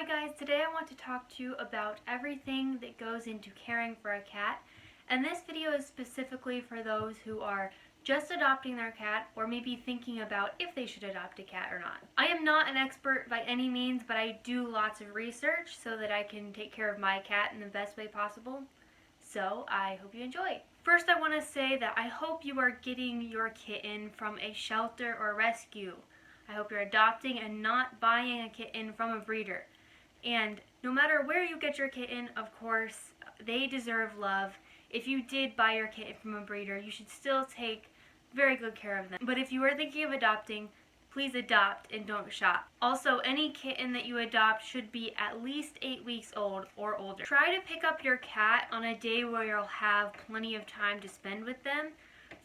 Hi guys, today I want to talk to you about everything that goes into caring for a cat. And this video is specifically for those who are just adopting their cat or maybe thinking about if they should adopt a cat or not. I am not an expert by any means, but I do lots of research so that I can take care of my cat in the best way possible. So I hope you enjoy. First, I want to say that I hope you are getting your kitten from a shelter or rescue. I hope you're adopting and not buying a kitten from a breeder. And no matter where you get your kitten, of course, they deserve love. If you did buy your kitten from a breeder, you should still take very good care of them. But if you are thinking of adopting, please adopt and don't shop. Also, any kitten that you adopt should be at least 8 weeks old or older. Try to pick up your cat on a day where you'll have plenty of time to spend with them.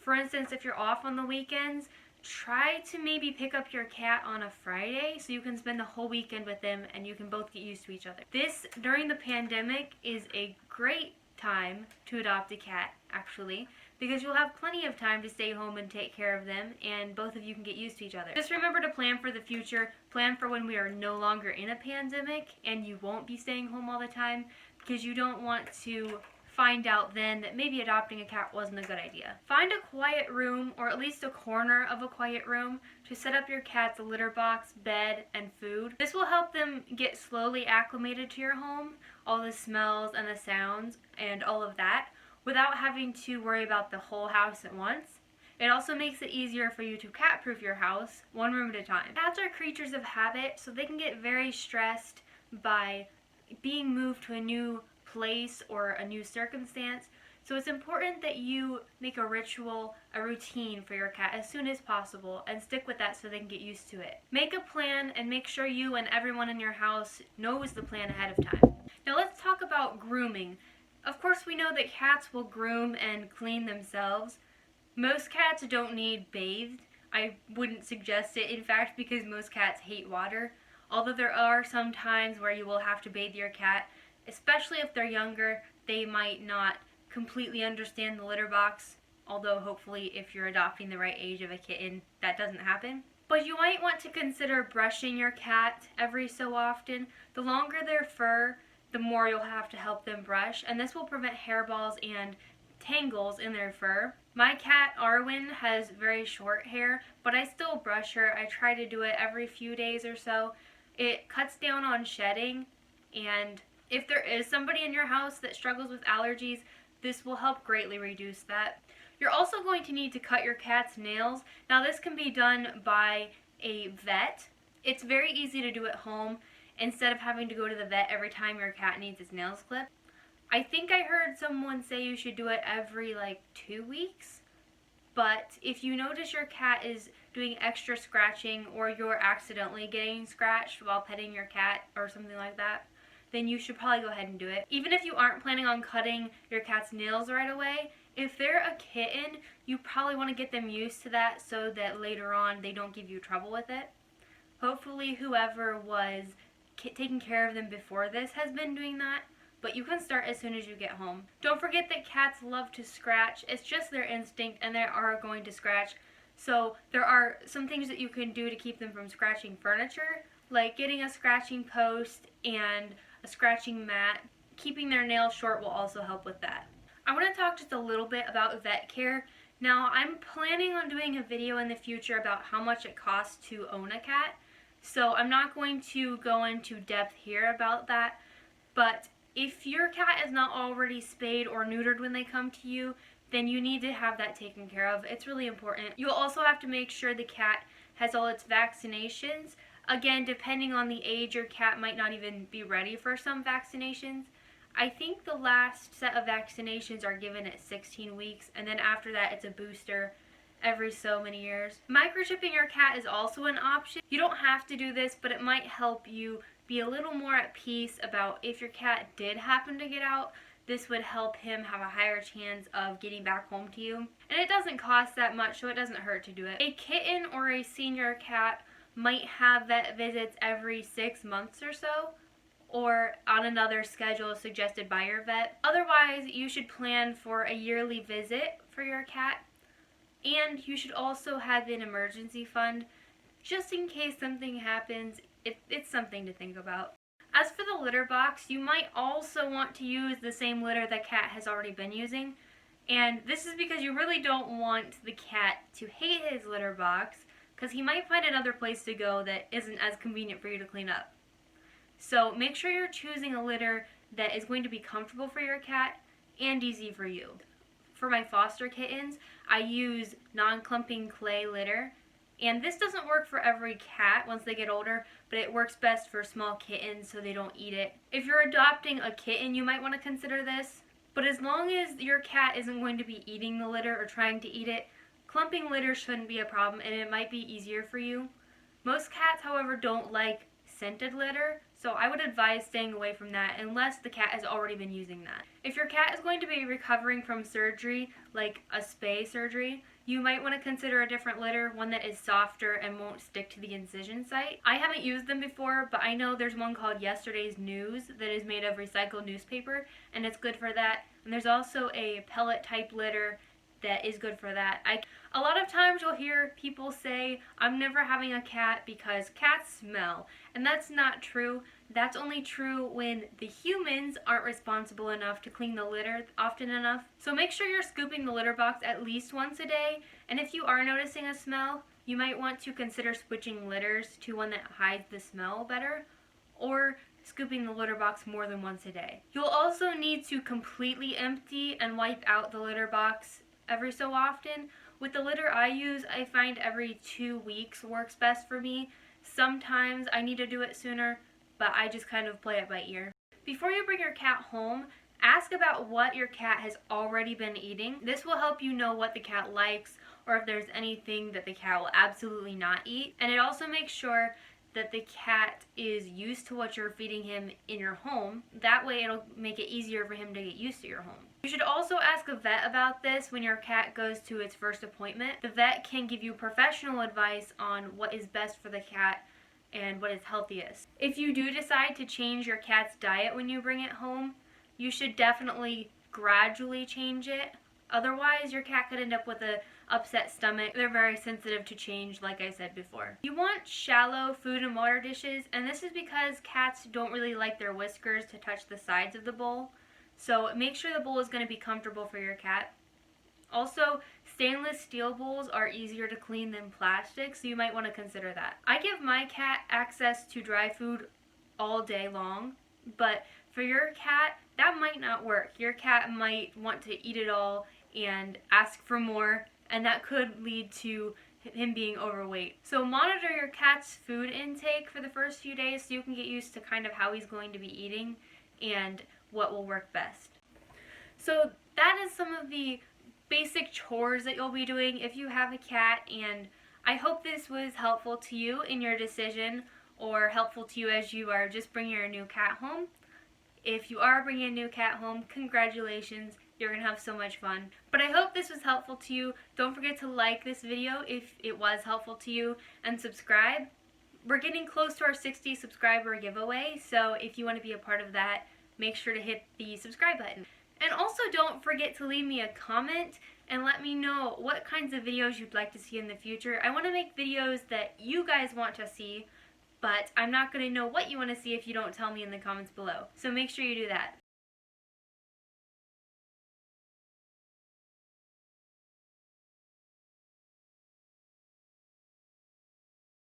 For instance, if you're off on the weekends, try to maybe pick up your cat on a Friday so you can spend the whole weekend with them and you can both get used to each other. This, during the pandemic, is a great time to adopt a cat, actually, because you'll have plenty of time to stay home and take care of them, and both of you can get used to each other. Just remember to plan for the future, plan for when we are no longer in a pandemic and you won't be staying home all the time, because you don't want to find out then that maybe adopting a cat wasn't a good idea. Find a quiet room, or at least a corner of a quiet room, to set up your cat's litter box, bed, and food. This will help them get slowly acclimated to your home, all the smells and the sounds and all of that, without having to worry about the whole house at once. It also makes it easier for you to cat-proof your house, one room at a time. Cats are creatures of habit, so they can get very stressed by being moved to a new place or a new circumstance. So it's important that you make a ritual, a routine for your cat as soon as possible and stick with that so they can get used to it. Make a plan and make sure you and everyone in your house knows the plan ahead of time. Now let's talk about grooming. Of course, we know that cats will groom and clean themselves. Most cats don't need bathed. I wouldn't suggest it, in fact, because most cats hate water. Although there are some times where you will have to bathe your cat, especially if they're younger. They might not completely understand the litter box, although hopefully if you're adopting the right age of a kitten, that doesn't happen. But you might want to consider brushing your cat every so often. The longer their fur, the more you'll have to help them brush, and this will prevent hairballs and tangles in their fur. My cat Arwen has very short hair, but I still brush her. I try to do it every few days or so. It cuts down on shedding, and if there is somebody in your house that struggles with allergies, this will help greatly reduce that. You're also going to need to cut your cat's nails. Now this can be done by a vet. It's very easy to do at home instead of having to go to the vet every time your cat needs its nails clipped. I think I heard someone say you should do it every 2 weeks. But if you notice your cat is doing extra scratching or you're accidentally getting scratched while petting your cat or something like that, then you should probably go ahead and do it. Even if you aren't planning on cutting your cat's nails right away, if they're a kitten, you probably want to get them used to that so that later on they don't give you trouble with it. Hopefully whoever was taking care of them before this has been doing that, but you can start as soon as you get home. Don't forget that cats love to scratch. It's just their instinct, and they are going to scratch. So there are some things that you can do to keep them from scratching furniture, like getting a scratching post and a scratching mat. Keeping their nails short will also help with that. I want to talk just a little bit about vet care. Now, I'm planning on doing a video in the future about how much it costs to own a cat, so I'm not going to go into depth here about that, but if your cat is not already spayed or neutered when they come to you, then you need to have that taken care of. It's really important. You'll also have to make sure the cat has all its vaccinations. Again, depending on the age, your cat might not even be ready for some vaccinations. I think the last set of vaccinations are given at 16 weeks, and then after that it's a booster every so many years. Microchipping your cat is also an option. You don't have to do this, but it might help you be a little more at peace about if your cat did happen to get out. This would help him have a higher chance of getting back home to you. And it doesn't cost that much, so it doesn't hurt to do it. A kitten or a senior cat might have vet visits every 6 months or so, or on another schedule suggested by your vet. Otherwise, you should plan for a yearly visit for your cat, and you should also have an emergency fund just in case something happens. It's something to think about. As for the litter box, you might also want to use the same litter the cat has already been using. And this is because you really don't want the cat to hate his litter box, because he might find another place to go that isn't as convenient for you to clean up. So make sure you're choosing a litter that is going to be comfortable for your cat and easy for you. For my foster kittens, I use non-clumping clay litter. And this doesn't work for every cat once they get older, but it works best for small kittens so they don't eat it. If you're adopting a kitten, you might want to consider this. But as long as your cat isn't going to be eating the litter or trying to eat it, clumping litter shouldn't be a problem, and it might be easier for you. Most cats, however, don't like scented litter, so I would advise staying away from that unless the cat has already been using that. If your cat is going to be recovering from surgery, like a spay surgery, you might want to consider a different litter, one that is softer and won't stick to the incision site. I haven't used them before, but I know there's one called Yesterday's News that is made of recycled newspaper, and it's good for that. And there's also a pellet type litter that is good for that. A lot of times you'll hear people say, I'm never having a cat because cats smell. And that's not true. That's only true when the humans aren't responsible enough to clean the litter often enough. So make sure you're scooping the litter box at least once a day. And if you are noticing a smell, you might want to consider switching litters to one that hides the smell better, or scooping the litter box more than once a day. You'll also need to completely empty and wipe out the litter box every so often. With the litter I use, I find every 2 weeks works best for me. Sometimes I need to do it sooner, but I just kind of play it by ear. Before you bring your cat home, ask about what your cat has already been eating. This will help you know what the cat likes, or if there's anything that the cat will absolutely not eat. And it also makes sure that the cat is used to what you're feeding him in your home. That way it'll make it easier for him to get used to your home. You should also ask a vet about this when your cat goes to its first appointment. The vet can give you professional advice on what is best for the cat and what is healthiest. If you do decide to change your cat's diet when you bring it home, you should definitely gradually change it. Otherwise, your cat could end up with an upset stomach. They're very sensitive to change, like I said before. You want shallow food and water dishes, and this is because cats don't really like their whiskers to touch the sides of the bowl. So make sure the bowl is going to be comfortable for your cat. Also, stainless steel bowls are easier to clean than plastic, so you might want to consider that. I give my cat access to dry food all day long, but for your cat, that might not work. Your cat might want to eat it all and ask for more, and that could lead to him being overweight. So monitor your cat's food intake for the first few days so you can get used to kind of how he's going to be eating and what will work best. So that is some of the basic chores that you'll be doing if you have a cat, and I hope this was helpful to you in your decision, or helpful to you as you are just bringing your new cat home. If you are bringing a new cat home, congratulations. You're going to have so much fun. But I hope this was helpful to you. Don't forget to like this video if it was helpful to you, and subscribe. We're getting close to our 60 subscriber giveaway, so if you want to be a part of that, make sure to hit the subscribe button. And also don't forget to leave me a comment and let me know what kinds of videos you'd like to see in the future. I want to make videos that you guys want to see, but I'm not going to know what you want to see if you don't tell me in the comments below. So make sure you do that.